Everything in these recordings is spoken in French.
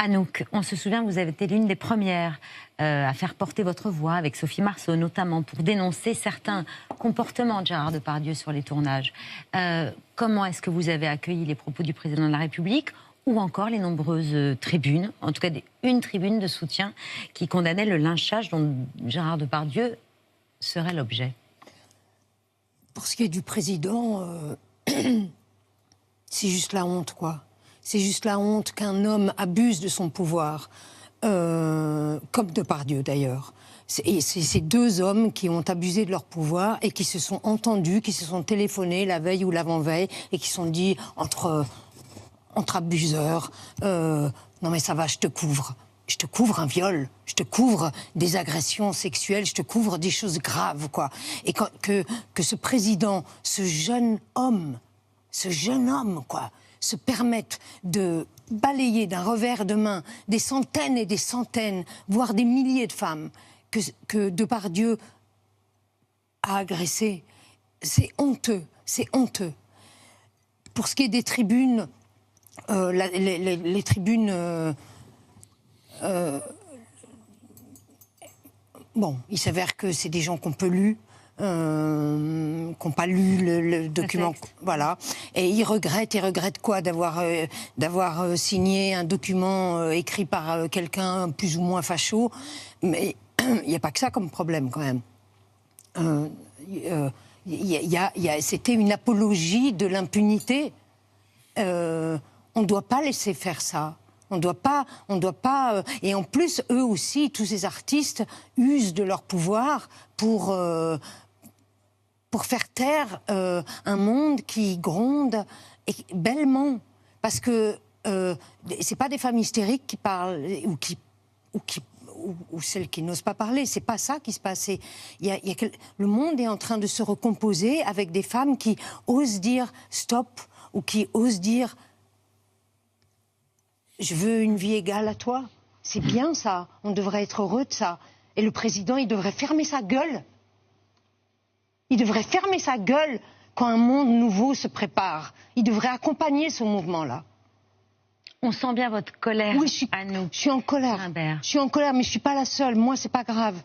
Anouk, on se souvient, vous avez été l'une des premières à faire porter votre voix avec Sophie Marceau, notamment pour dénoncer certains comportements de Gérard Depardieu sur les tournages. Comment est-ce que vous avez accueilli les propos du président de la République ou encore les nombreuses tribunes, en tout cas une tribune de soutien qui condamnait le lynchage dont Gérard Depardieu serait l'objet? Pour ce qui est du président, c'est juste la honte, quoi. C'est juste la honte qu'un homme abuse de son pouvoir, comme Depardieu d'ailleurs. C'est ces deux hommes qui ont abusé de leur pouvoir et qui se sont entendus, qui se sont téléphonés la veille ou l'avant-veille et qui se sont dit entre abuseurs, non mais ça va, je te couvre un viol, je te couvre des agressions sexuelles, je te couvre des choses graves, quoi. Et que ce président, ce jeune homme, quoi, se permettent de balayer d'un revers de main des centaines et des centaines, voire des milliers de femmes que Depardieu a agressées. C'est honteux, c'est honteux. Pour ce qui est des tribunes, les tribunes... bon, il s'avère que c'est des gens qui ont peu lu, qui n'ont pas lu le document, voilà. Et ils regrettent quoi d'avoir signé un document écrit par quelqu'un plus ou moins facho. Mais il n'y a pas que ça comme problème quand même. C'était une apologie de l'impunité. On ne doit pas laisser faire ça. On doit pas. Et en plus, eux aussi, tous ces artistes usent de leur pouvoir pour faire taire un monde qui gronde bellement. Parce que c'est pas des femmes hystériques qui parlent ou celles qui n'osent pas parler. C'est pas ça qui se passe. Le monde est en train de se recomposer avec des femmes qui osent dire stop ou qui osent dire je veux une vie égale à toi. C'est bien ça. On devrait être heureux de ça. Et le président, il devrait fermer sa gueule. Il devrait fermer sa gueule quand un monde nouveau se prépare. Il devrait accompagner ce mouvement-là. On sent bien votre colère, oui, Anouk. Je suis en colère. Je suis en colère, mais je ne suis pas la seule. Moi, c'est pas grave.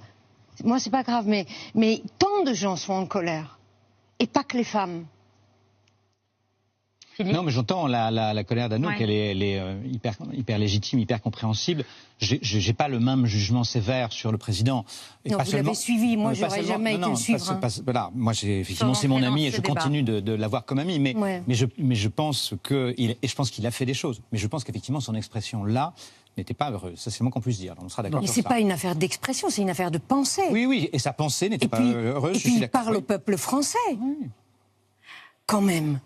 Mais tant de gens sont en colère. Et pas que les femmes. Non, mais j'entends la colère d'Anouk, ouais. Elle est hyper légitime, hyper compréhensible. J'ai pas le même jugement sévère sur le président. Et non, vous l'avez suivi, moi j'aurais jamais été le suivre. Voilà, moi effectivement c'est mon ami et je continue de l'avoir comme ami, mais je pense qu'il a fait des choses. Mais je pense qu'effectivement son expression là n'était pas heureuse. Ça c'est le moins qu'on puisse dire. On sera d'accord sur ça. Mais c'est pas une affaire d'expression, c'est une affaire de pensée. Oui, et sa pensée n'était pas heureuse. Et puis il parle au peuple français. Oui. Quand même.